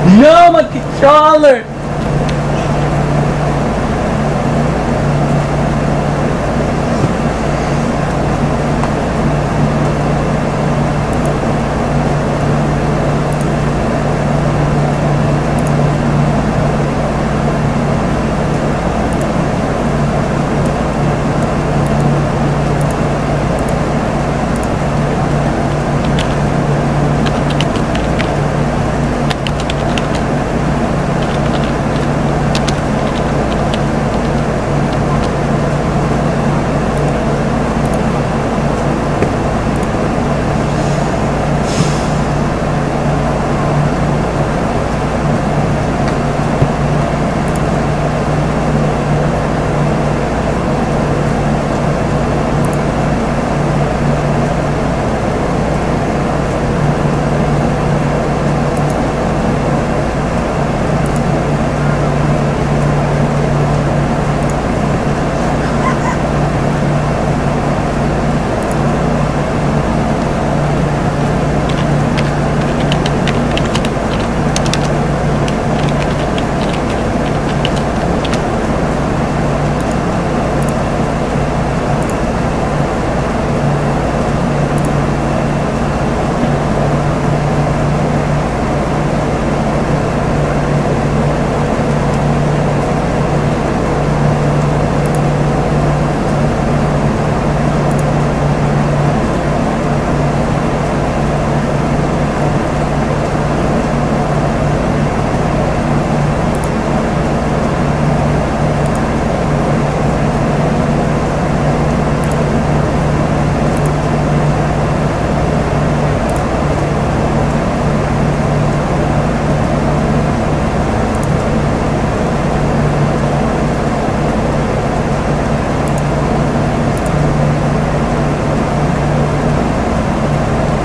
No, my controller!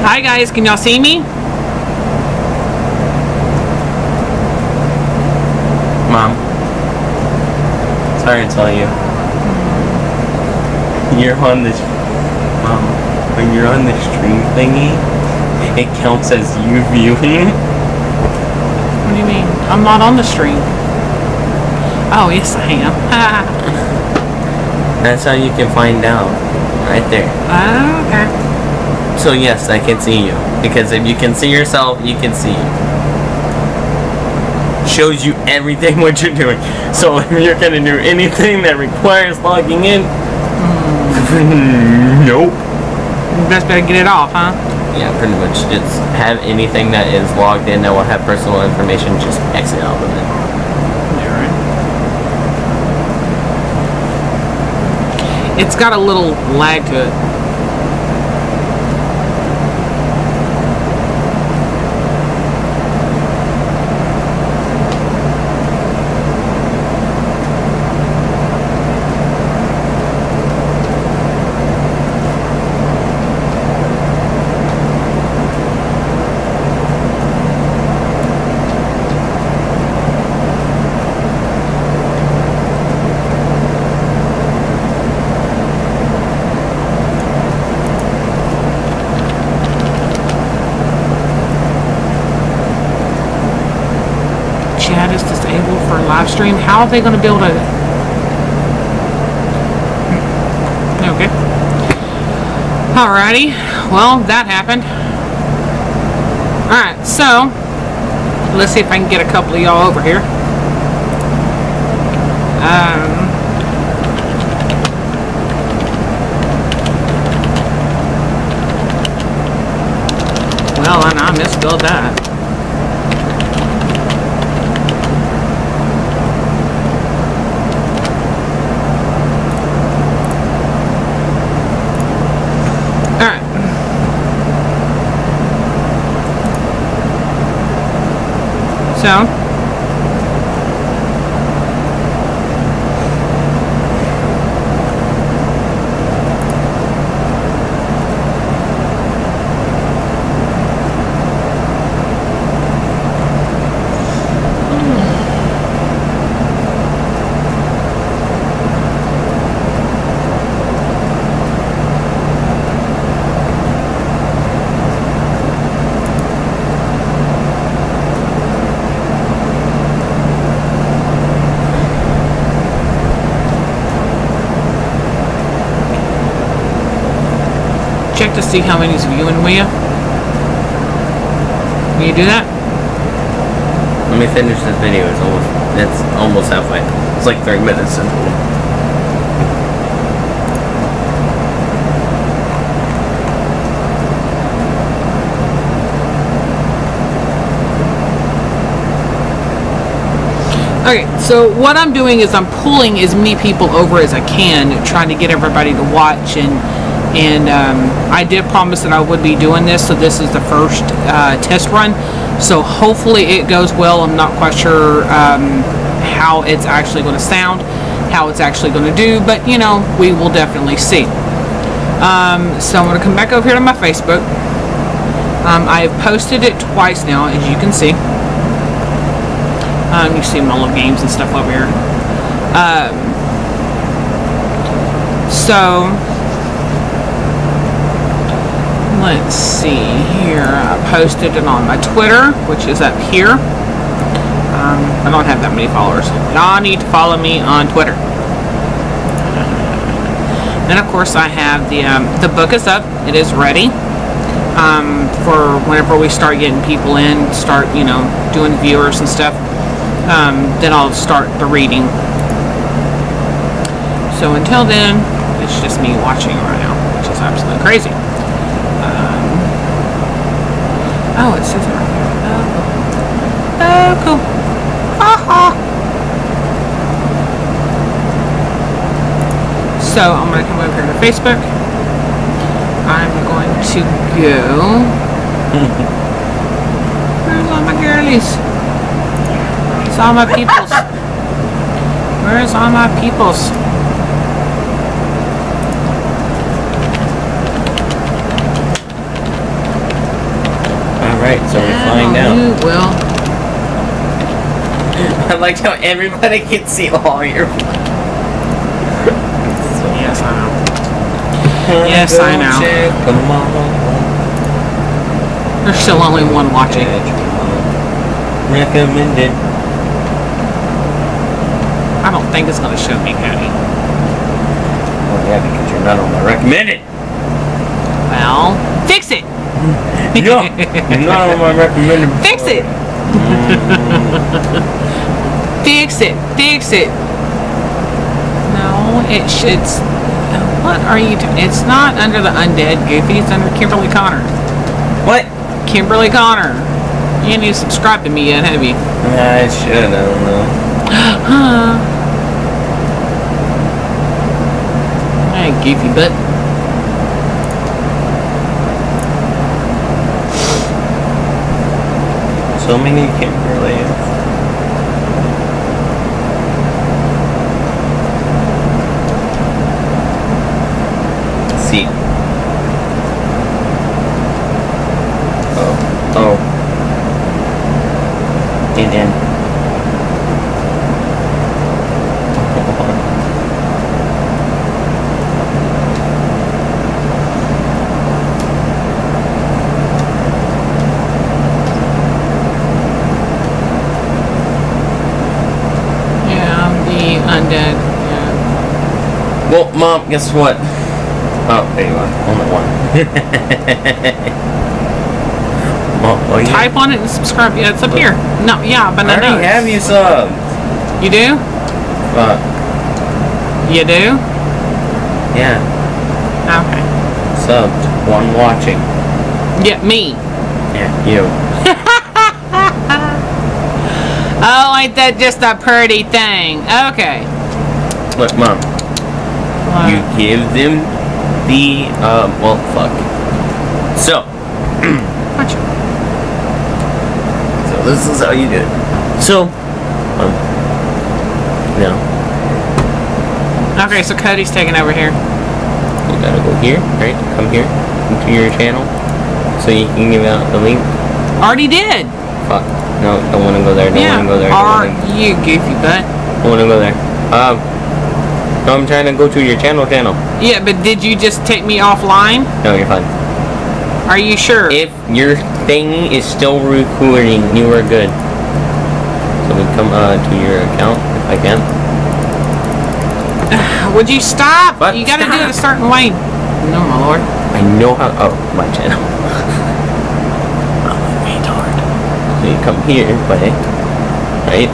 Hi guys, can y'all see me? Mom, sorry to tell you. You're on this, Mom, when you're on the stream thingy, it counts as you viewing. What do you mean? I'm not on the stream. Oh, yes I am. That's how you can find out. Right there. Okay. So yes, I can see you. Because if you can see yourself, you can see you. Shows you everything what you're doing. So if you're gonna do anything that requires logging in, nope. Best better get it off, huh? Yeah, pretty much. Just have anything that is logged in that will have personal information, just exit out of it. Yeah, right. It's got a little lag to it. Chat is disabled for live stream. How are they going to build a... Okay. Alrighty. Well, that happened. Alright, so let's see if I can get a couple of y'all over here. Well, and I misspelled that. So, see how many's viewing, will you? Will you do that? Let me finish this video. It's almost halfway. It's like 3 minutes in. Okay, so what I'm doing is I'm pulling as many people over as I can, trying to get everybody to watch, and I did promise that I would be doing this, so this is the first test run. So hopefully it goes well. I'm not quite sure how it's actually going to sound, how it's actually going to do, but you know, we will definitely see. So I'm going to come back over here to my Facebook. I have posted it twice now, as you can see. You see my little games and stuff over here. So let's see here. I posted it on my Twitter, which is up here. I don't have that many followers. Y'all need to follow me on Twitter. Then of course I have the book is up. It is ready for whenever we start getting people in, start doing viewers and stuff. Then I'll start the reading. So until then, it's just me watching right now, which is absolutely crazy. Oh, it says it right here. Oh, cool. Ha. So I'm going to come over here to Facebook. I'm going to go. Where's all my girlies? Where's all my peoples? Where's all my peoples? Alright, so we're flying down. You will. I like how everybody can see all your. Yes, I know. Yes, I know. There's still only one watching. Recommended. I don't think it's going to show me, Cody. Well, yeah, because you're not on my recommended. Well, fix it. No, you're not on my recommended. Fix it. Fix it. Fix it. No, it should. What are you doing? It's not under the undead Goofy. It's under Kimberly Connor. What? Kimberly Connor. You ain't even subscribed to me yet, have you? I should. I don't know. Hey, goofy butt. So many Kimberlys. See. Oh. And undead, yeah. Well, Mom, guess what? Oh, there you are. Only one. Mom, Type on it and subscribe. Yeah, it's up here. No, yeah, but I already have you subbed. You do? You do? Yeah. Okay. Subbed. One watching. Yeah, me. Yeah, you. Oh, ain't that just a pretty thing? Okay. Look, Mom. You give them the, well, fuck. So. Watch. So this is how you do it. So. No. Okay, so Cody's taking over here. You gotta go here, right? Come here. Into your channel. So you can give out the link. Already did. Fuck. No, don't want to go there. Don't want to go there. Are you goofy butt? Don't want to go there. No, I'm trying to go to your channel. Yeah, but did you just take me offline? No, you're fine. Are you sure? If your thingy is still recording, you are good. So we come to your account if I can. Would you stop? What? You gotta do it a certain way. No, my lord. I know how. Oh, my channel. I'm a retard. So you come here, play. Right?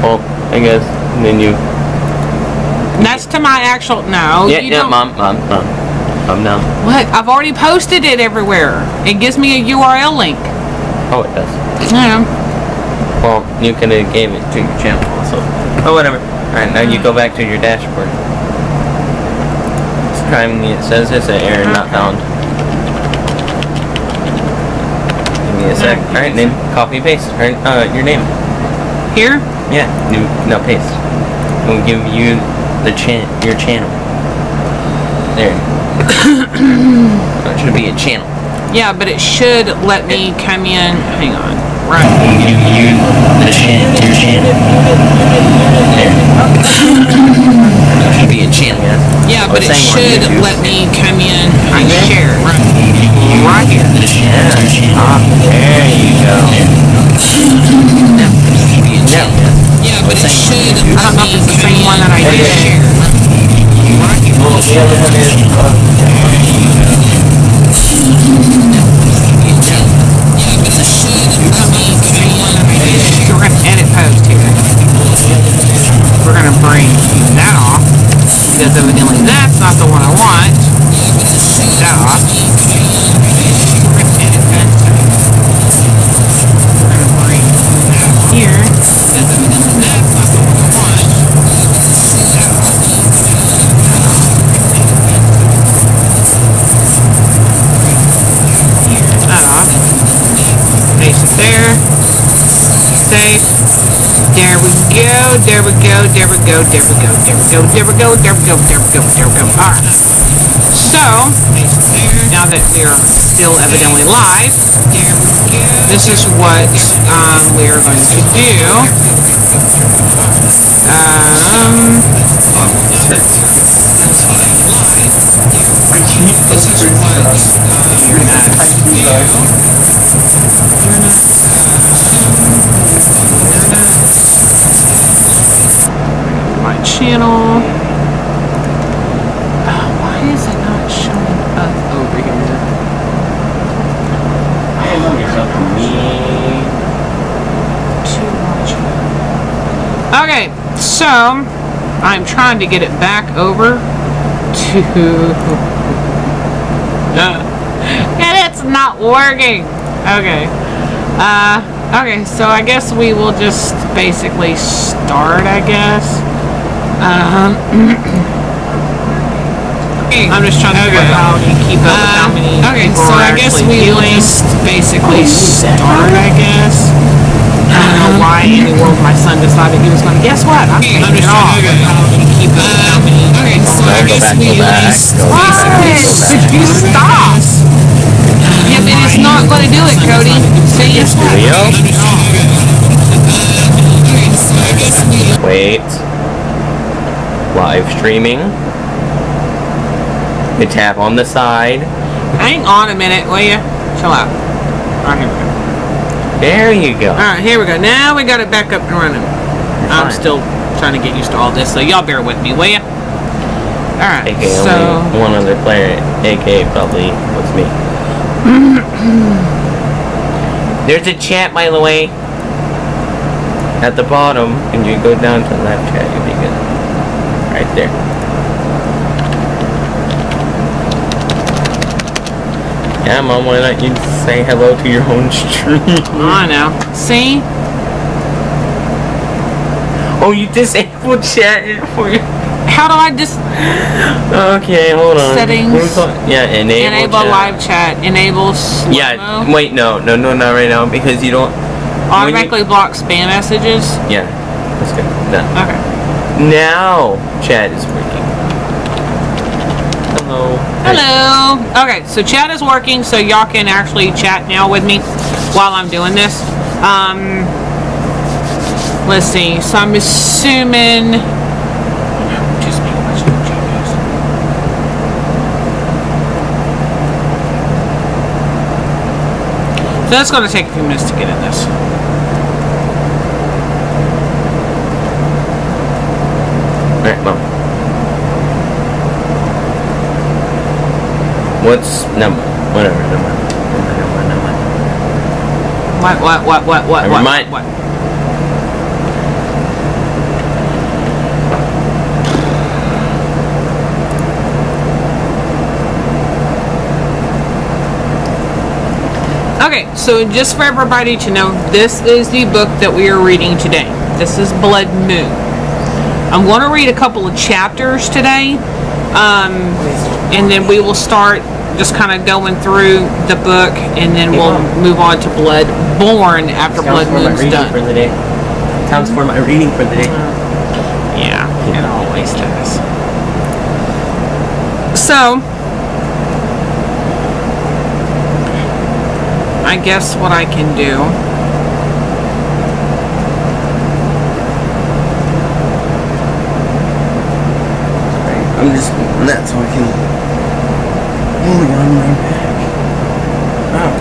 Well, I guess. And then you. That's to my actual. No. Yeah, you yeah, don't. mom. I'm now. What? I've already posted it everywhere. It gives me a URL link. Oh, it does. Yeah. Well, you could have gave it to your channel also. Oh, whatever. Alright, now you go back to your dashboard. It's trying me. It says it's an error not found. Give me a sec. Alright, name. Copy paste. Alright, your name. Here? Yeah. No, paste. We'll give you your channel. There. It should be a channel. Yeah, but it should let me come in. Hang on. Right. We'll give you your channel. There. It should be a channel. Yeah, but it should let me come in and share. Right here. Yeah. There you go. No. Yeah, but it should. I don't know if it's the same one that I did share. Well, the other one is. We're going to edit post here. We're going to bring that off because evidently that's not the one I want. Take that off. We're going to edit post. We're going to bring that here because evidently that's not the one I want. Take that off. That off. Paste it there. Save. There we go. There we go. There we go. There we go. There we go. There we go. There we go. There we go. There we go. Alright. So now that we are still evidently live, this is what we are going to do. This is my channel. Why is it not showing up over here? Okay, so I'm trying to get it back over to and it's not working. Okay. Okay, so I guess we will just basically start, I guess. I'm just trying to figure out how to keep up with how many people so I guess we will just basically start, I guess. I don't know why in the world my son decided he was going to, guess what? I'm just trying to figure out how to keep up with how many people. I guess we will just Did you stop? Yeah, but it's not going to do it, Cody. See? Wait. Live streaming. You tap on the side. Hang on a minute, will you? Chill out. Alright, here we go. There you go. Alright, here we go. Now we got it back up and running. I'm still trying to get used to all this, so y'all bear with me, will you? Alright, AKA so... only one other player, AKA probably was me. There's a chat, by the way. At the bottom, and you go down to the left chat, you'll be good. Right there. Yeah, Mom, why not you say hello to your own stream? I know. See? Oh, you disabled chat for you. How do I just... Okay, hold on. Settings. What do we call it? Yeah, enable chat. live chat. Enable slow-mo. Yeah, wait, no, not right now, because you don't... Automatically block spam messages. Yeah, that's good. Done. Okay. Now, chat is working. Hello. Hello. Okay, so chat is working, so y'all can actually chat now with me while I'm doing this. Let's see. So I'm assuming... Just me. So that's going to take a few minutes to get in this. Alright, Mom. What's number? Whatever. Number. What? Never mind. What? Okay, so just for everybody to know, this is the book that we are reading today. This is Blood Moon. I'm going to read a couple of chapters today, and then we will start just kind of going through the book, and then we'll move on to Blood Born after Blood Moon's done. For the day. Counts for my reading for the day. Yeah, it always does. So, I guess what I can do. I'm just that so I can only on my back. Oh,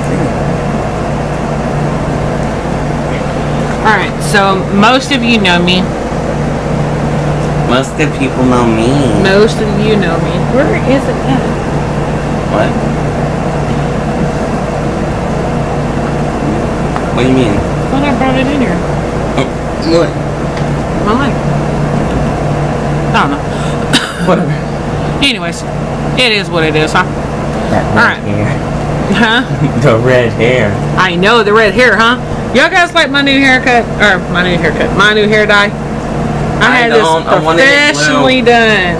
Alright, so most of you know me. Most of people know me. Most of you know me. Where is it at? What? What do you mean? I thought I brought it in here. Oh, what? My life. I don't know. Whatever. Anyways, it is what it is, huh? That red hair. Huh? The red hair. I know, the red hair, huh? Y'all guys like my new haircut? Or my new hair dye? I had this professionally done.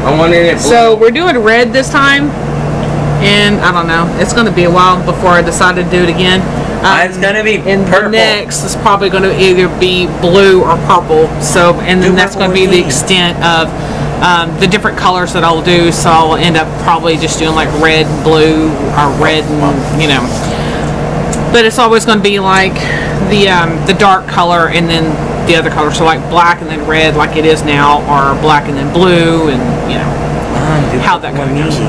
I wanted it blue. So we're doing red this time. And I don't know. It's going to be a while before I decide to do it again. It's going to be and purple. Next is probably going to either be blue or purple. So, and then that's going to be the extent of the different colors that I'll do. So I'll end up probably just doing like red, blue, or red, and you know. But it's always going to be like the dark color and then the other color. So like black and then red, like it is now, or black and then blue, and you know how that kind of goes.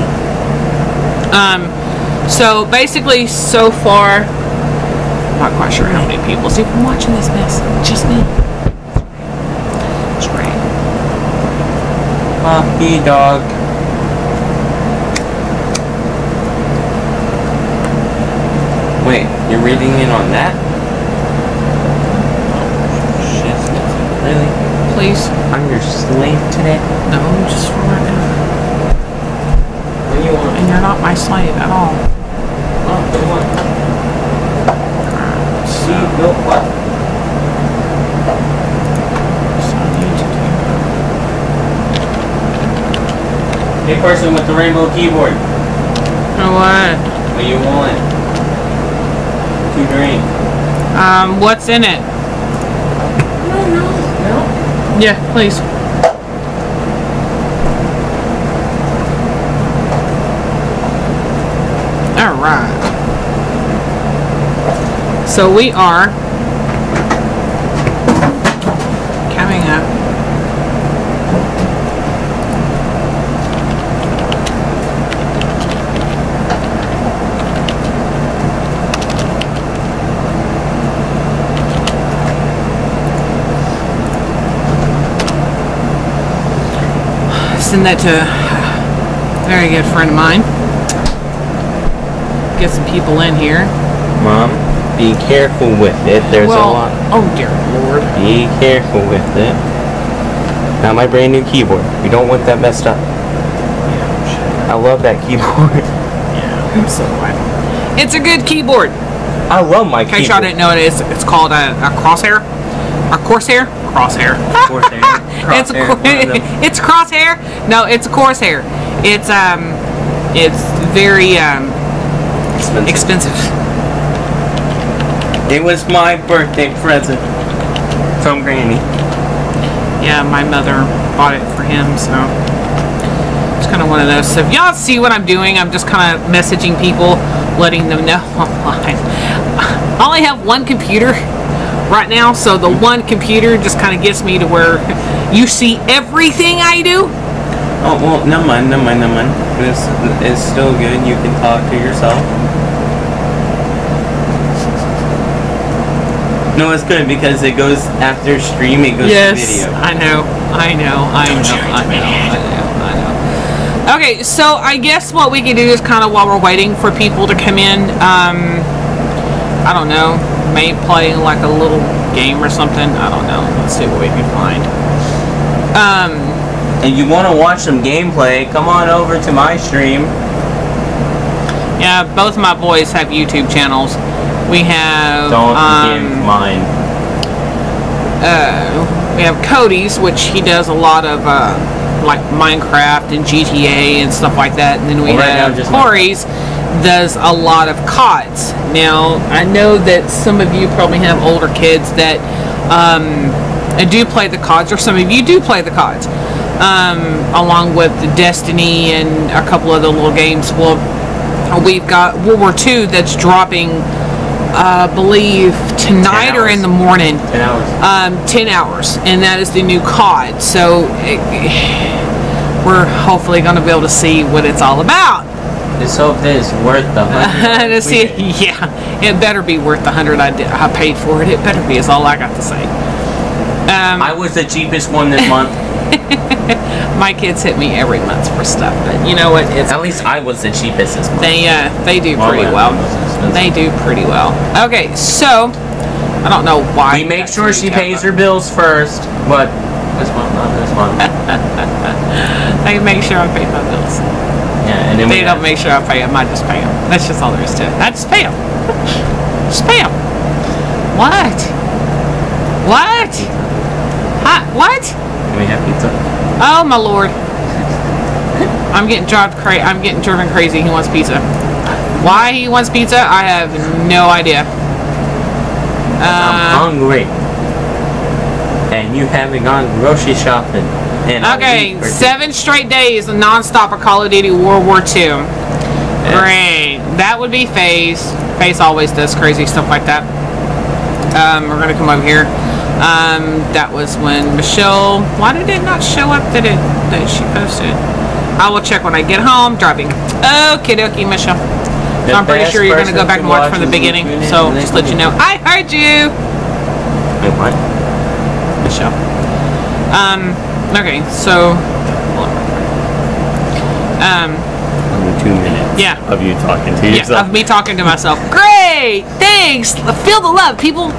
So basically, so far. I'm not quite sure how many people's even watching this mess. Just me. It's great. Puppy dog. Wait, you're reading it on that? Oh, shit. Really? Please. I'm your slave today? No, just for right now. What do you want? And you're not my slave at all. Oh, what do you want? What? So I need to do. Hey, person with the rainbow keyboard. What? What do you want? To drink. What's in it? No. Yeah, please. All right. So we are coming up. Send that to a very good friend of mine. Get some people in here. Mom, be careful with it. There's a lot. Oh dear Lord. Be careful with it. Not my brand new keyboard. We don't want that messed up. Yeah, I love that keyboard. yeah, I'm so glad. It's a good keyboard. I love my In case keyboard. y'all didn't know it, it's called a crosshair. A corsair? Crosshair. Corsair. It's crosshair? No, it's a corsair. It's very expensive. It was my birthday present from Granny. Yeah, my mother bought it for him, so it's kind of one of those. So if y'all see what I'm doing, I'm just kind of messaging people, letting them know online. I only have one computer right now, so the one computer just kind of gets me to where you see everything I do. Oh, well, never mind. It's still good. You can talk to yourself. No, it's good because it goes after stream, it goes to video. I know. Okay, so I guess what we can do is kind of while we're waiting for people to come in, I don't know, maybe play like a little game or something. I don't know. Let's see what we can find. If you want to watch some gameplay, come on over to my stream. Yeah, both my boys have YouTube channels. We have give mine. We have Cody's, which he does a lot of like Minecraft and GTA and stuff like that, and then we have Corey's does a lot of CODs. Now I know that some of you probably have older kids that do play the CODs, or some of you do play the CODs, along with Destiny and a couple other little games. Well, we've got World War II that's dropping, I believe tonight or in the morning. 10 hours. 10 hours, and that is the new COD. So we're hopefully going to be able to see what it's all about. Let's hope that it's worth the $100. To see, yeah, it better be worth the $100 I paid for it. It better be. Is all I got to say. I was the cheapest one this month. My kids hit me every month for stuff, but you know what? At least I was the cheapest this month. They do pretty well. They do pretty well. Okay, so I don't know why. We make sure she pays her bills first, but this month, not this month. They make sure I pay my bills. Yeah, and then they don't make sure I pay them. I just pay them. That's just all there is to it. I just pay them. Just pay them. What? What? Huh? What? Can we have pizza? Oh my lord! I'm getting driven crazy. He wants pizza. Why he wants pizza? I have no idea. I'm hungry, and you haven't gone grocery shopping. Okay, 7 straight days of non-stop of Call of Duty World War II. Great. That would be Faze. Faze always does crazy stuff like that. We're gonna come over here. That was when Michelle. Why did it not show up that she posted? I will check when I get home. Driving. Okie dokie, Michelle. So I'm pretty sure you're gonna go back and watch from the beginning. So just let you know. I heard you. Wait, what? Michelle. Okay, so. Only 2 minutes. Yeah. Of you talking to yourself. Yeah, of me talking to myself. Great. Thanks. Feel the love, people.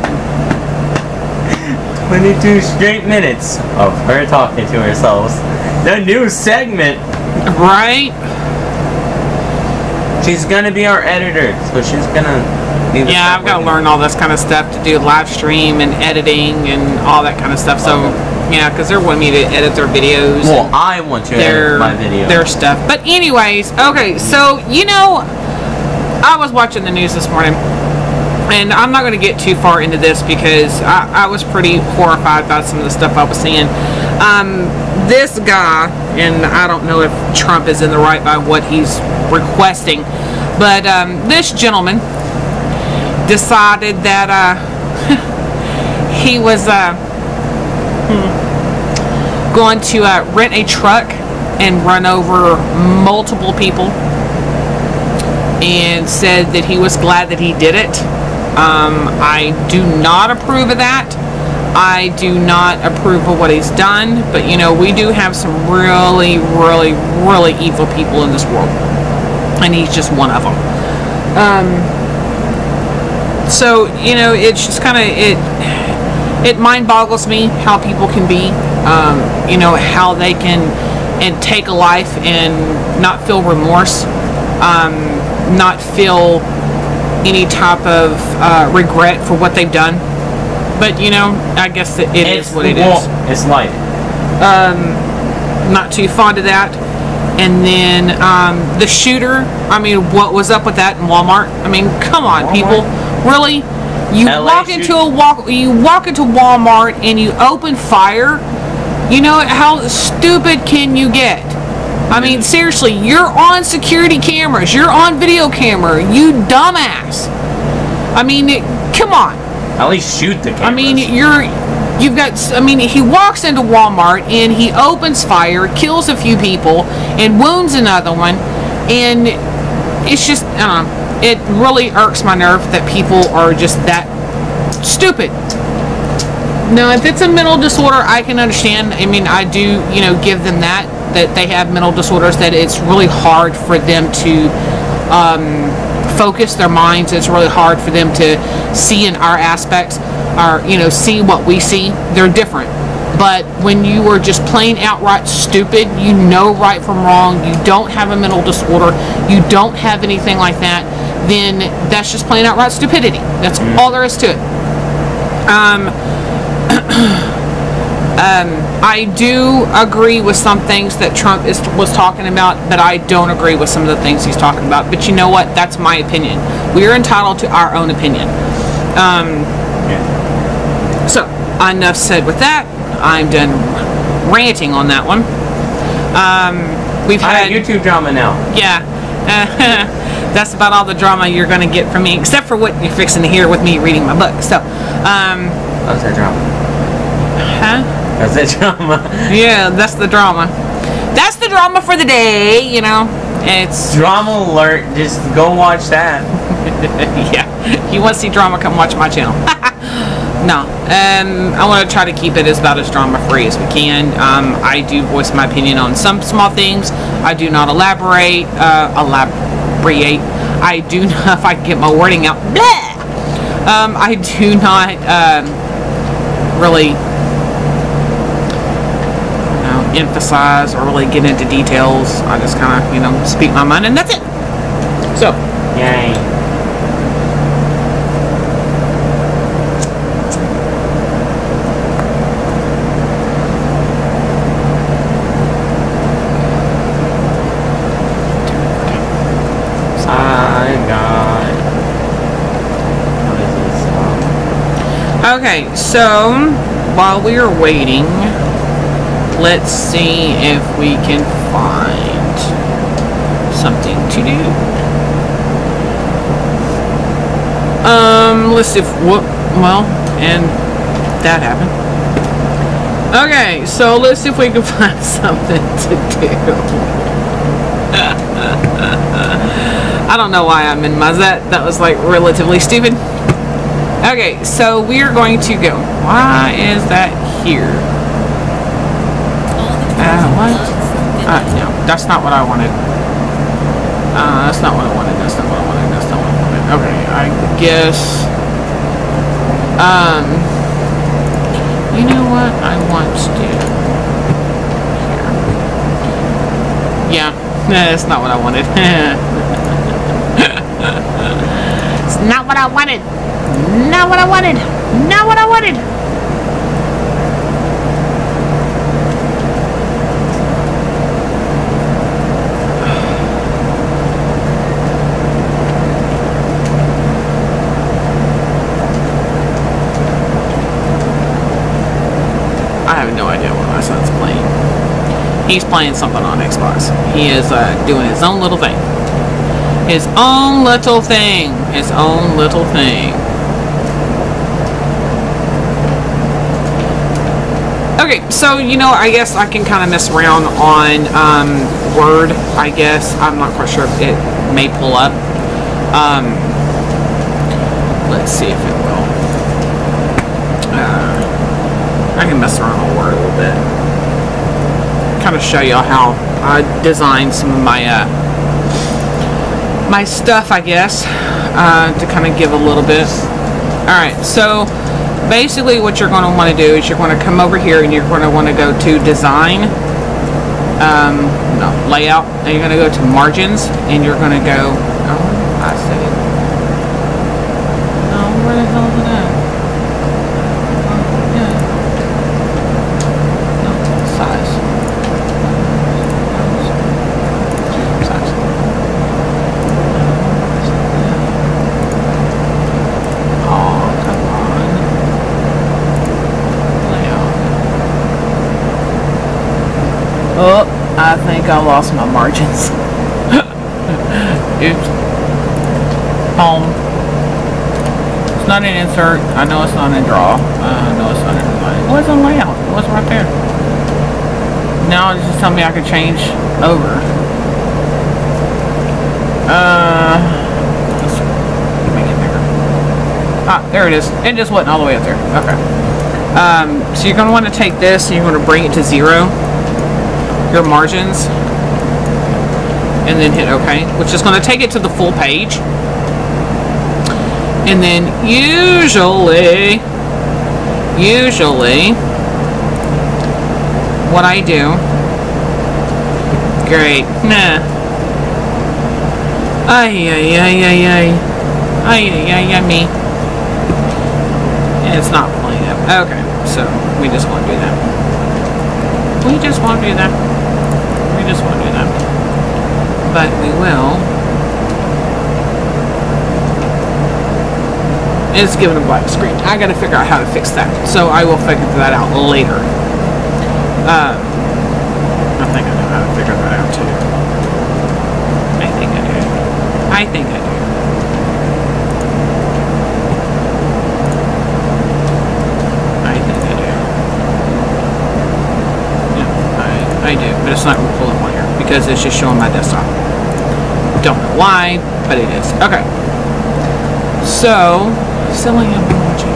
22 straight minutes of her talking to herself. The new segment. Right? She's gonna be our editor, so she's gonna. Yeah, I've got to learn all this kind of stuff to do live stream and editing and all that kind of stuff. So, yeah, because they're wanting me to edit their videos. Well, I want to edit my video. Their stuff. But anyways, okay, so, you know, I was watching the news this morning. And I'm not going to get too far into this because I was pretty horrified about some of the stuff I was seeing. This guy, and I don't know if Trump is in the right by what he's requesting, but this gentleman decided that he was going to rent a truck and run over multiple people, and said that he was glad that he did it. I do not approve of that. I do not approve of what he's done, but you know, we do have some really, really, really evil people in this world, and he's just one of them. So, you know, it's just kind of, it mind boggles me how people can be, you know, how they can and take a life and not feel remorse, not feel any type of regret for what they've done. But you know, I guess it is what it is. It's life. Not too fond of that. And then the shooter, I mean, what was up with that in Walmart? I mean, come on, people, really? You walk into Walmart and you open fire. You know, how stupid can you get? I mean, seriously, you're on security cameras. You're on video camera. You dumbass. I mean, come on. At least shoot the cameras. I mean, he walks into Walmart and he opens fire, kills a few people, and wounds another one. And it's just, I don't know, it really irks my nerve that people are just that stupid. Now, if it's a mental disorder, I can understand. I mean, I do, you know, give them that. that they have mental disorders, that it's really hard for them to focus their minds. It's really hard for them to see in our aspects, or see what we see. They're different. But when you are just plain outright stupid, you know right from wrong, you don't have a mental disorder, you don't have anything like that, then that's just plain outright stupidity. That's all there is to it. I do agree with some things that Trump was talking about, but I don't agree with some of the things he's talking about. But you know what? That's my opinion. We are entitled to our own opinion. So, enough said with that. I'm done ranting on that one. We've had YouTube drama now. Yeah. That's about all the drama you're going to get from me, except for what you're fixing to hear with me reading my book. So, How's that drama? Huh? That's that drama. Yeah, that's the drama. That's the drama for the day, It's drama alert. Just go watch that. Yeah. You want to see drama, come watch my channel. No. I want to try to keep it about as drama free as we can. I do voice my opinion on some small things. I do not elaborate. I do not, if I can get my wording out. Bleh! I do not really emphasize or really get into details. I just kind of, speak my mind, and that's it. So, yay. Okay, so while we are waiting, let's see if we can find something to do. Let's see if and that happened. Okay, so let's see if we can find something to do. I don't know why I minimized that. That was like relatively stupid. Okay, so we are going to go. Why is that here? What? No, that's not what I wanted. That's not what I wanted. That's not what I wanted. That's not what I wanted. Okay, I guess. You know what I want to do? Here. Yeah, that's not what I wanted. It's not what I wanted. Not what I wanted. Not what I wanted. I have no idea what my son's playing. He's playing something on Xbox. He is doing his own little thing. His own little thing. His own little thing. Okay, so, I guess I can kind of mess around on Word, I guess. I'm not quite sure if it may pull up. Let's see if it will. I can mess around on Word a little bit. Kind of show y'all how I designed some of my my stuff, I guess, to kind of give a little bit. Alright, so basically what you're going to want to do is you're going to come over here and you're going to want to go to Design, Layout, and you're going to go to Margins, and you're going to go, I see it. Oh, where the hell is it at? Size. Oh, I think I lost my margins. Oops. Home. It's not an insert. I know it's not in draw. I know it's not in line. It was on layout. It was right there. Now it's just telling me I could change over. Let's make it bigger. Ah, there it is. It just wasn't all the way up there. Okay. So you're going to want to take this and you're going to bring it to 0. your margins, and then hit OK, which is going to take it to the full page. And then usually what I do, great, nah, me, and it's not playing up. Okay, so we just want to do that. We just want to do that. But we will. It's giving a black screen. I gotta figure out how to fix that. So I will figure that out later. I think I know how to figure that out too. I think I do. Yeah, I do. But it's not pulling on here because it's just showing my desktop. Don't know why, but it is. Okay. So, selling emoji.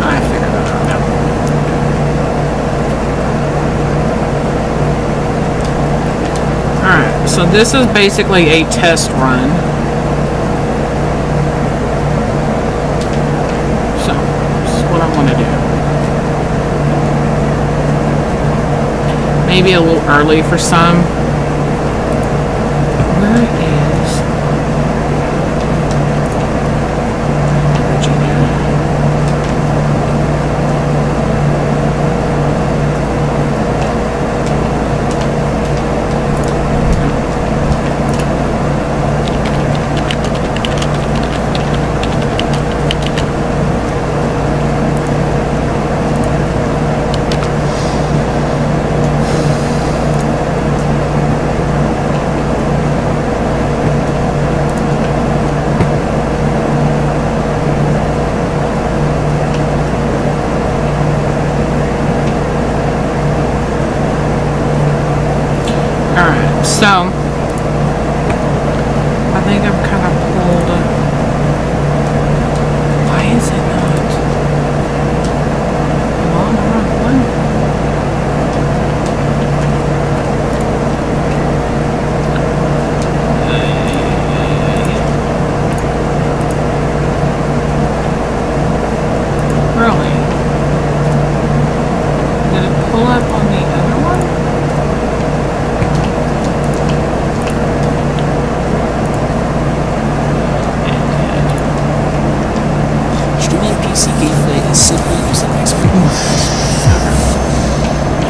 I figured that out now. Alright, so this is basically a test run. So, this is what I want to do. Maybe a little early for some. Where is Virginia? Alright, so I think I'm kind of pulled. Why is it not? Come on, one. Really? Did it pull up on the other one?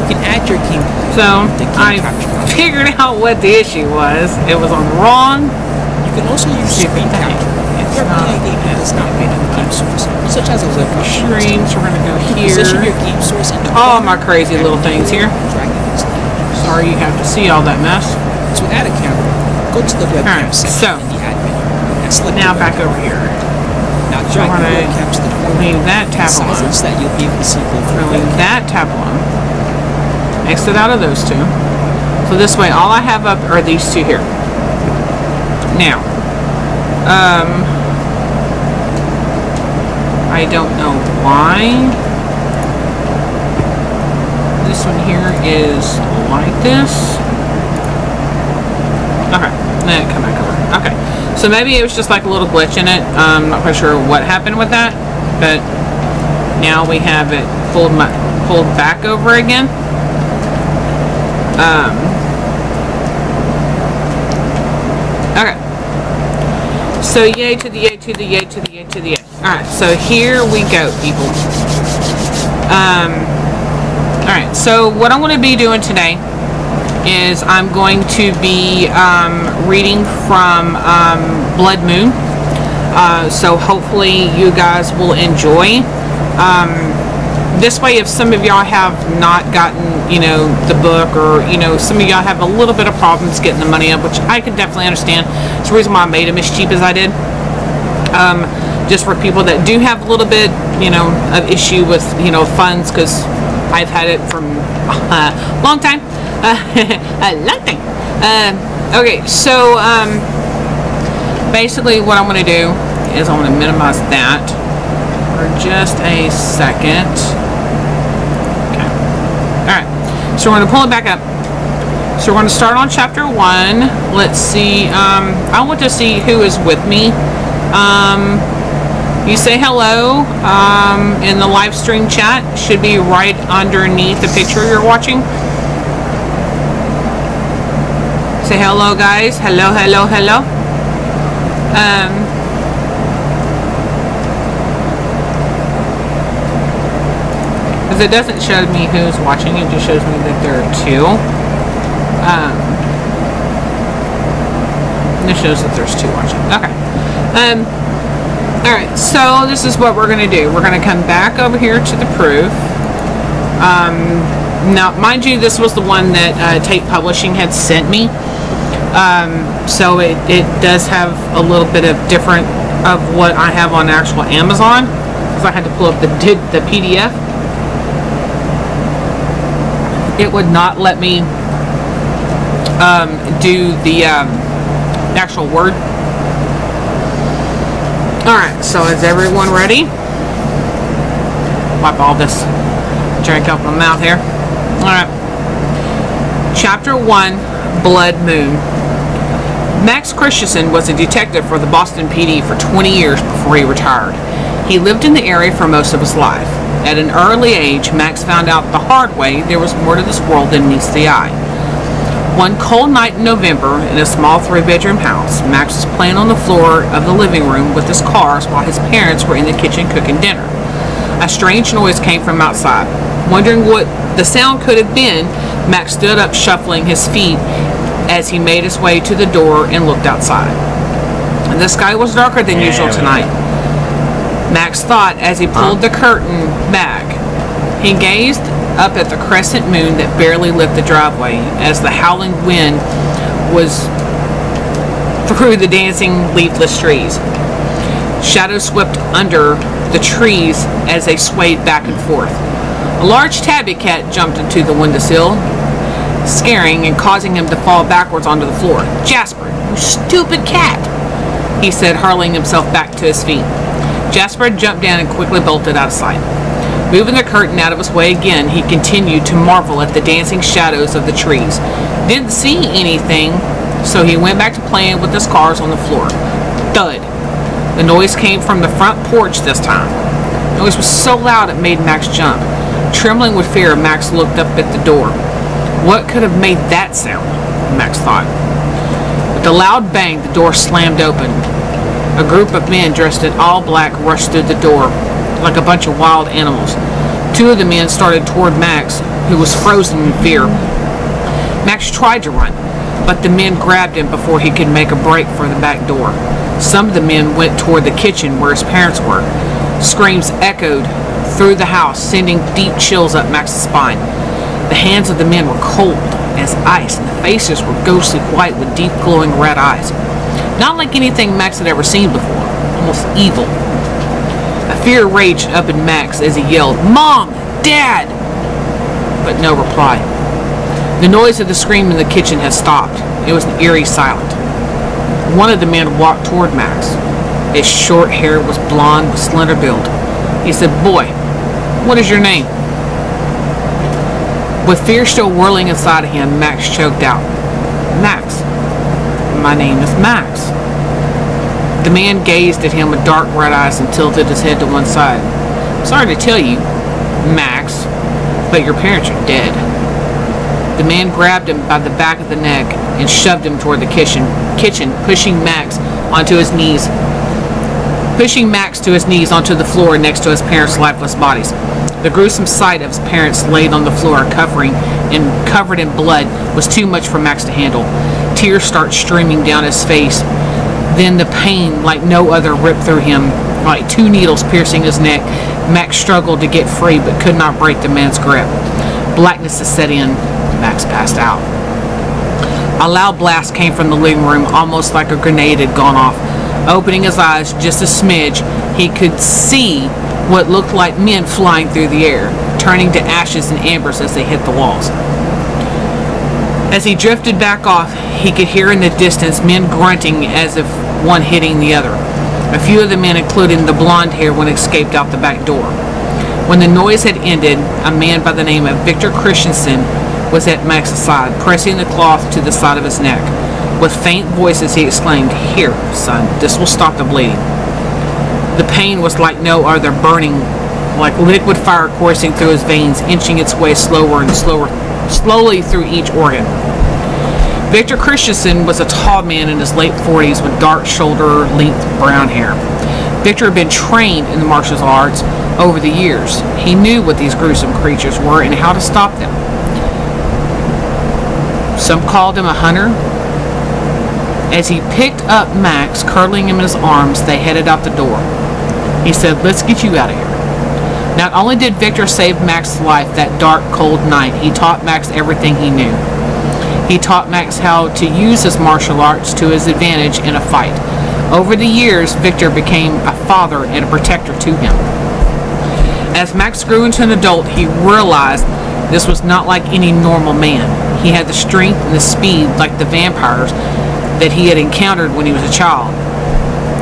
You can add your key. So I figured out what the issue was. It was on the wrong. You can also use screen capture. It's Your not. game does not fit in the game source, such as a web browser. Screens. We're gonna go Position here. your game source in the All corner my crazy little things here. and drag it into the images. Sorry, you have to see all that mess. To add a camera, go to the webcam Alright, section so, in the admin and select Now the back webcam. over here. Now drag the Alright. webcam to the corner. Leave that tab alone. Sizes that you'll be able to see both We're your gonna leave webcam. that tab alone. Exit out of those two. So this way, all I have up are these two here. Now, I don't know why this one here is like this. Okay, then come back over. Okay, so maybe it was just like a little glitch in it. I'm not quite sure what happened with that, but now we have it pulled back over again. Okay. So yay to the yay to the yay to the yay to the yay. Alright, so here we go, people. Alright, so what I'm going to be doing today is I'm going to be reading from Blood Moon. So hopefully you guys will enjoy. This way, if some of y'all have not gotten, the book, or, some of y'all have a little bit of problems getting the money up, which I can definitely understand. It's the reason why I made them as cheap as I did. Just for people that do have a little bit, of issue with, funds, because I've had it from a long time. Nothing. Okay, so basically what I'm going to do is I'm going to minimize that for just a second. Okay. Alright, so we're going to pull it back up. So we're going to start on chapter 1. Let's see. I want to see who is with me. You say hello in the live stream chat. Should be right underneath the picture you're watching. Say hello, guys. Hello, hello, hello. Because it doesn't show me who's watching. It just shows me that there are 2. It shows that there's 2 watching. Okay. Alright, so this is what we're going to do. We're going to come back over here to the proof. Now, mind you, this was the one that Tate Publishing had sent me. So it does have a little bit of different of what I have on actual Amazon. Because I had to pull up the PDF. It would not let me do the actual word. Alright, so is everyone ready? Wipe all this drink out my mouth here. Alright. Chapter 1, Blood Moon. Max Christensen was a detective for the Boston PD for 20 years before he retired. He lived in the area for most of his life. At an early age, Max found out the hard way there was more to this world than meets the eye. One cold night in November, in a small 3-bedroom house, Max was playing on the floor of the living room with his cars while his parents were in the kitchen cooking dinner. A strange noise came from outside. Wondering what the sound could have been, Max stood up, shuffling his feet as he made his way to the door and looked outside. The sky was darker than usual tonight, Max thought as he pulled the curtain back. He gazed up at the crescent moon that barely lit the driveway as the howling wind was through the dancing leafless trees. Shadows swept under the trees as they swayed back and forth. A large tabby cat jumped into the windowsill, scaring and causing him to fall backwards onto the floor. "Jasper, you stupid cat," he said, hurling himself back to his feet. Jasper jumped down and quickly bolted out of sight. Moving the curtain out of his way again, he continued to marvel at the dancing shadows of the trees. Didn't see anything, so he went back to playing with his cars on the floor. Thud. The noise came from the front porch this time. The noise was so loud it made Max jump. Trembling with fear, Max looked up at the door. What could have made that sound? Max thought. With a loud bang, the door slammed open. A group of men dressed in all black rushed through the door like a bunch of wild animals. Two of the men started toward Max, who was frozen in fear. Max tried to run, but the men grabbed him before he could make a break for the back door. Some of the men went toward the kitchen where his parents were. Screams echoed through the house, sending deep chills up Max's spine. The hands of the men were cold as ice, and the faces were ghostly white with deep glowing red eyes. Not like anything Max had ever seen before, almost evil. A fear raged up in Max as he yelled, "Mom! Dad!" But no reply. The noise of the scream in the kitchen had stopped. It was an eerie silence. One of the men walked toward Max. His short hair was blonde with slender build. He said, "Boy, what is your name?" With fear still whirling inside of him, Max choked out, "Max. My name is Max." The man gazed at him with dark red eyes and tilted his head to one side. "Sorry to tell you, Max, but your parents are dead." The man grabbed him by the back of the neck and shoved him toward the kitchen, pushing Max to his knees onto the floor next to his parents' lifeless bodies. The gruesome sight of his parents laid on the floor, covered in blood, was too much for Max to handle. Tears started streaming down his face. Then the pain, like no other, ripped through him, like two needles piercing his neck. Max struggled to get free, but could not break the man's grip. Blackness had set in. Max passed out. A loud blast came from the living room, almost like a grenade had gone off. Opening his eyes just a smidge, he could see what looked like men flying through the air, turning to ashes and embers as they hit the walls. As he drifted back off, he could hear in the distance men grunting as if one hitting the other. A few of the men, including the blonde-haired one, escaped out the back door. When the noise had ended, a man by the name of Victor Christensen was at Max's side, pressing the cloth to the side of his neck. With faint voices, he exclaimed, "Here, son, this will stop the bleeding." The pain was like no other, burning like liquid fire coursing through his veins, inching its way slowly through each organ. Victor Christensen was a tall man in his late 40s with dark shoulder-length brown hair. Victor had been trained in the martial arts over the years. He knew what these gruesome creatures were and how to stop them. Some called him a hunter. As he picked up Max, curling him in his arms, they headed out the door. He said, "Let's get you out of here." Not only did Victor save Max's life that dark, cold night, he taught Max everything he knew. He taught Max how to use his martial arts to his advantage in a fight. Over the years, Victor became a father and a protector to him. As Max grew into an adult, he realized this was not like any normal man. He had the strength and the speed like the vampires that he had encountered when he was a child.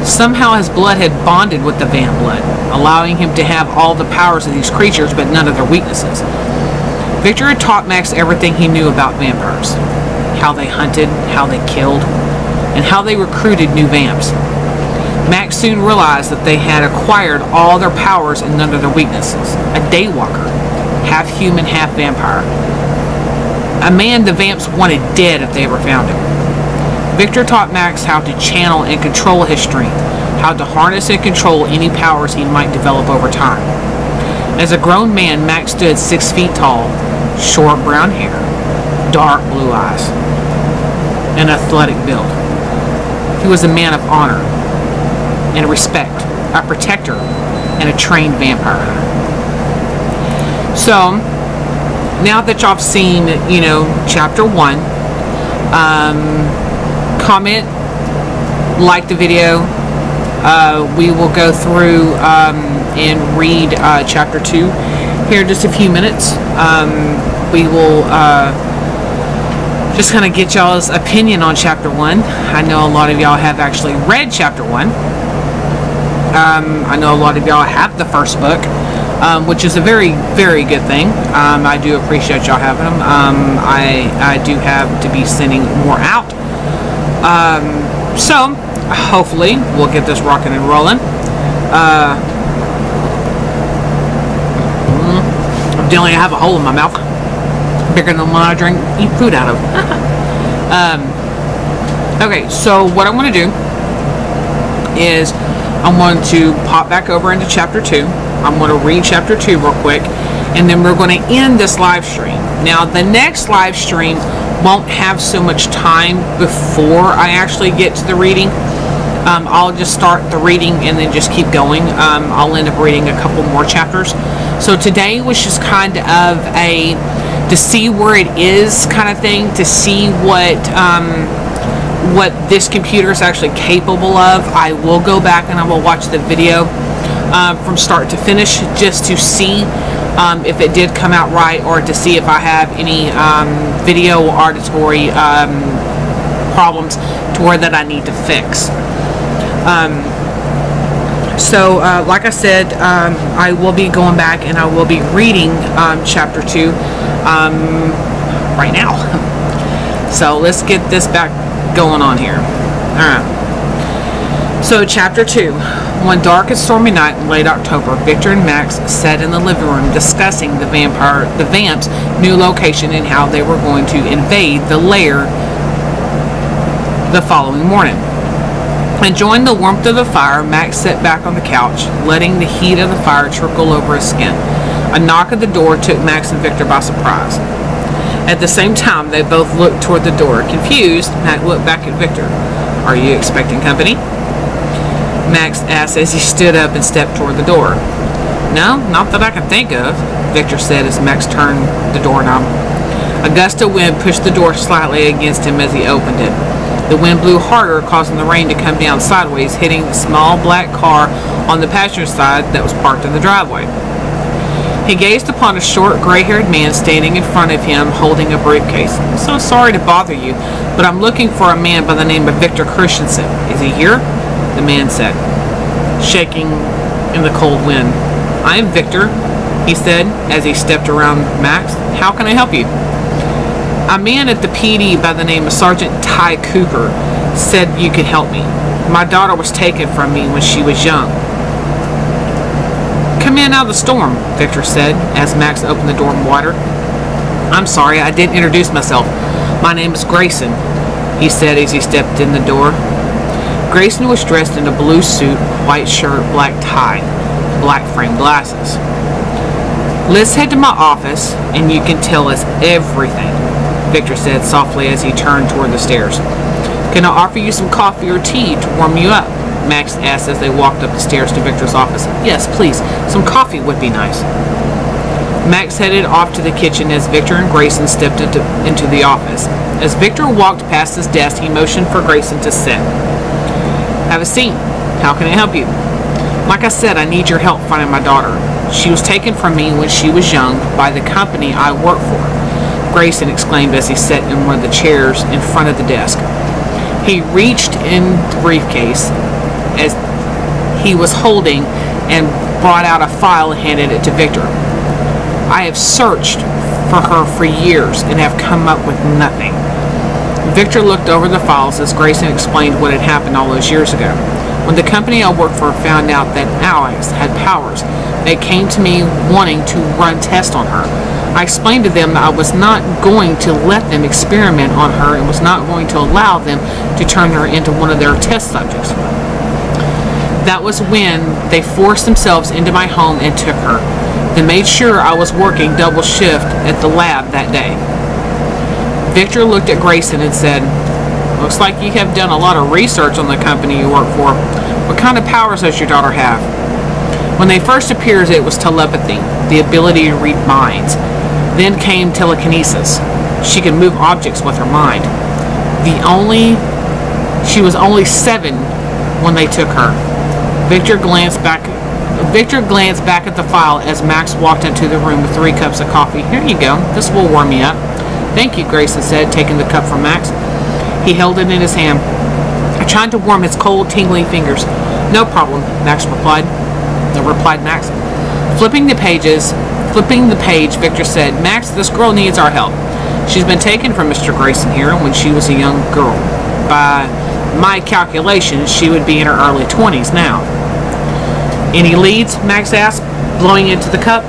Somehow his blood had bonded with the vamp blood, allowing him to have all the powers of these creatures but none of their weaknesses. Victor had taught Max everything he knew about vampires. How they hunted, how they killed, and how they recruited new vamps. Max soon realized that they had acquired all their powers and none of their weaknesses. A daywalker, half human, half vampire. A man the vamps wanted dead if they ever found him. Victor taught Max how to channel and control his strength, how to harness and control any powers he might develop over time. As a grown man, Max stood 6 feet tall, short brown hair, dark blue eyes, and athletic build. He was a man of honor and respect, a protector, and a trained vampire hunter. So, now that y'all have seen, chapter 1, comment, like the video. We will go through and read chapter 2 here in just a few minutes. We will just kind of get y'all's opinion on chapter 1. I know a lot of y'all have actually read chapter 1. I know a lot of y'all have the first book, which is a very, very good thing. I do appreciate y'all having them. I do have to be sending more out. So hopefully we'll get this rocking and rolling. Evidently I have a hole in my mouth bigger than the one I eat food out of. Okay, so what I'm going to do is I'm going to pop back over into chapter 2. I'm going to read chapter 2 real quick, and then we're going to end this live stream. Now, the next live stream won't have so much time before I actually get to the reading. I'll just start the reading and then just keep going. I'll end up reading a couple more chapters. So today was just kind of a to see where it is kind of thing, to see what this computer is actually capable of. I will go back and I will watch the video from start to finish just to see if it did come out right, or to see if I have any video or auditory problems to where that I need to fix. So like I said, I will be going back and I will be reading chapter 2 right now. So let's get this back going on here. Alright. So chapter 2. One dark and stormy night in late October, Victor and Max sat in the living room discussing the vamp's new location and how they were going to invade the lair the following morning. Enjoying the warmth of the fire, Max sat back on the couch, letting the heat of the fire trickle over his skin. A knock at the door took Max and Victor by surprise. At the same time, they both looked toward the door. Confused, Max looked back at Victor. "Are you expecting company?" Max asked as he stood up and stepped toward the door. "No, not that I can think of," Victor said as Max turned the doorknob. A gust of wind pushed the door slightly against him as he opened it. The wind blew harder, causing the rain to come down sideways, hitting the small black car on the passenger side that was parked in the driveway. He gazed upon a short, gray-haired man standing in front of him holding a briefcase. "I'm so sorry to bother you, but I'm looking for a man by the name of Victor Christensen. Is he here?" The man said, shaking in the cold wind. "I am Victor," he said as he stepped around Max. "How can I help you?" "A man at the PD by the name of Sergeant Ty Cooper said you could help me. My daughter was taken from me when she was young." "Come in out of the storm," Victor said as Max opened the door wider. "I'm sorry, I didn't introduce myself. My name is Grayson," he said as he stepped in the door. Grayson was dressed in a blue suit, white shirt, black tie, black framed glasses. "Let's head to my office and you can tell us everything," Victor said softly as he turned toward the stairs. "Can I offer you some coffee or tea to warm you up?" Max asked as they walked up the stairs to Victor's office. "Yes, please. Some coffee would be nice." Max headed off to the kitchen as Victor and Grayson stepped into the office. As Victor walked past his desk, he motioned for Grayson to sit. "Have a seat. How can I help you?" "Like I said, I need your help finding my daughter. She was taken from me when she was young by the company I work for," Grayson exclaimed as he sat in one of the chairs in front of the desk. He reached in the briefcase as he was holding and brought out a file and handed it to Victor. "I have searched for her for years and have come up with nothing." Victor looked over the files as Grayson explained what had happened all those years ago. "When the company I worked for found out that Alex had powers, they came to me wanting to run tests on her. I explained to them that I was not going to let them experiment on her and was not going to allow them to turn her into one of their test subjects. That was when they forced themselves into my home and took her. They made sure I was working double shift at the lab that day." Victor looked at Grayson and said, "Looks like you have done a lot of research on the company you work for. What kind of powers does your daughter have?" "When they first appeared, it was telepathy, the ability to read minds. Then came telekinesis. She could move objects with her mind. She was only 7 when they took her." Victor glanced back at the file as Max walked into the room with 3 cups of coffee. "Here you go. This will warm you up." "Thank you," Grayson said, taking the cup from Max. He held it in his hand, trying to warm his cold, tingling fingers. "No problem," replied Max. Flipping the page, Victor said, "Max, this girl needs our help. She's been taken from Mr. Grayson here when she was a young girl. By my calculations, she would be in her early 20s now." "Any leads?" Max asked, blowing into the cup.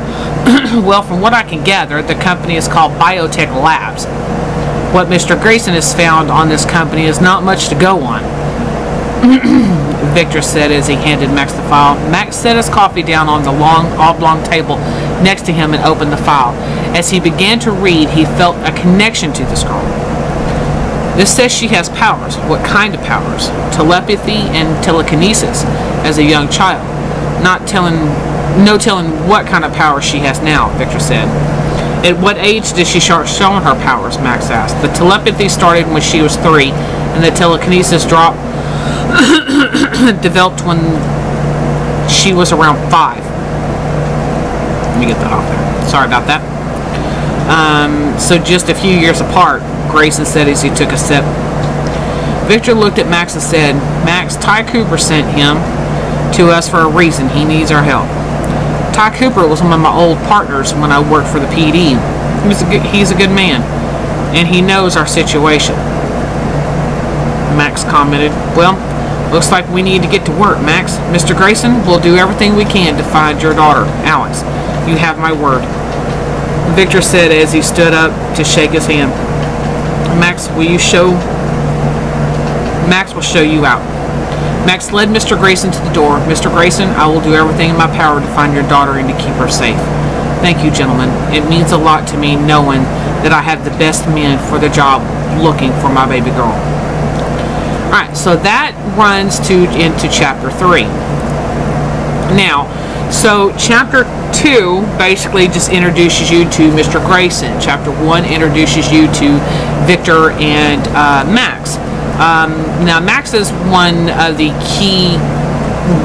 "Well, from what I can gather, the company is called Biotech Labs. What Mr. Grayson has found on this company is not much to go on," Victor said as he handed Max the file. Max set his coffee down on the long, oblong table next to him and opened the file. As he began to read, he felt a connection to this girl. "This says she has powers. What kind of powers?" "Telepathy and telekinesis as a young child. No telling what kind of powers she has now," Victor said. "At what age did she start showing her powers?" Max asked. "The telepathy started when she was 3, and the telekinesis developed when she was around 5. Let me get that off there. Sorry about that. So just a few years apart," Grayson said as he took a sip. Victor looked at Max and said, "Max, Ty Cooper sent him to us for a reason. He needs our help. Ty Cooper was one of my old partners when I worked for the PD. He's a good man, and he knows our situation." Max commented, "Well, looks like we need to get to work, Max. Mr. Grayson, we'll do everything we can to find your daughter, Alex. You have my word," Victor said as he stood up to shake his hand. Max will show you out." Max led Mr. Grayson to the door. "Mr. Grayson, I will do everything in my power to find your daughter and to keep her safe." "Thank you, gentlemen. It means a lot to me knowing that I have the best men for the job looking for my baby girl." Alright, so that runs into chapter 3. Now, so chapter 2 basically just introduces you to Mr. Grayson. Chapter 1 introduces you to Victor and Max. Now, Max is one of the key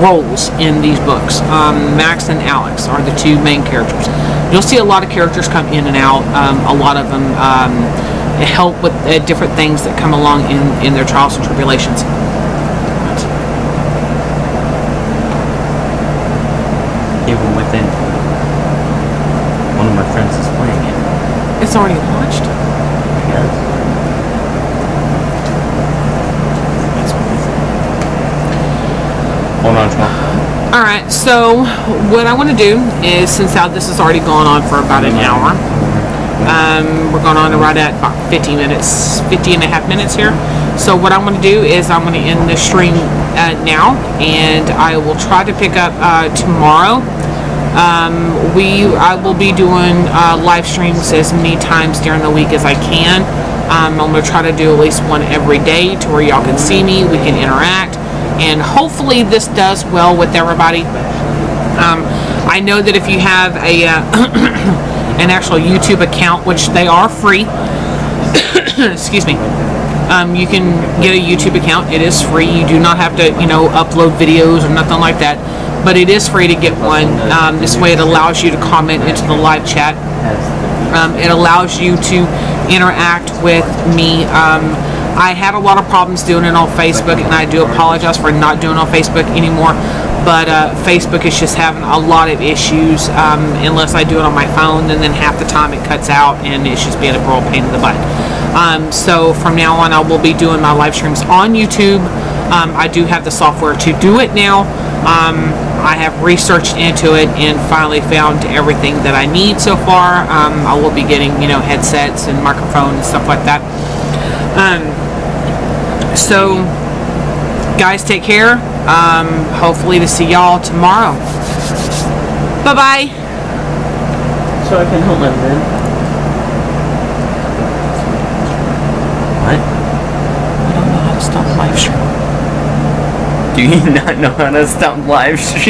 roles in these books. Max and Alex are the two main characters. You'll see a lot of characters come in and out. A lot of them help with different things that come along in their trials and tribulations. Even within, one of my friends is playing it. It's already launched? Yes. Hold on, Jamal. Alright, so what I want to do is, since this has already gone on for about an hour, we're going on right at about 50 and a half minutes here. So what I'm going to do is I'm going to end the stream now, and I will try to pick up tomorrow. I will be doing live streams as many times during the week as I can. I'm going to try to do at least one every day to where y'all can see me, we can interact, and hopefully this does well with everybody. I know that if you have a an actual YouTube account, which they are free, excuse me, you can get a YouTube account. It is free. You do not have to, upload videos or nothing like that, but it is free to get one. This way it allows you to comment into the live chat. It allows you to interact with me. I had a lot of problems doing it on Facebook, and I do apologize for not doing it on Facebook anymore, but Facebook is just having a lot of issues unless I do it on my phone, and then half the time it cuts out and it's just being a real pain in the butt. So from now on I will be doing my live streams on YouTube. I do have the software to do it now. I have researched into it and finally found everything that I need so far. I will be getting, headsets and microphone and stuff like that. So, guys, take care. Hopefully to see y'all tomorrow. Bye-bye. So I can help my man. What? I don't know how to stop live stream. Do you not know how to stop live stream?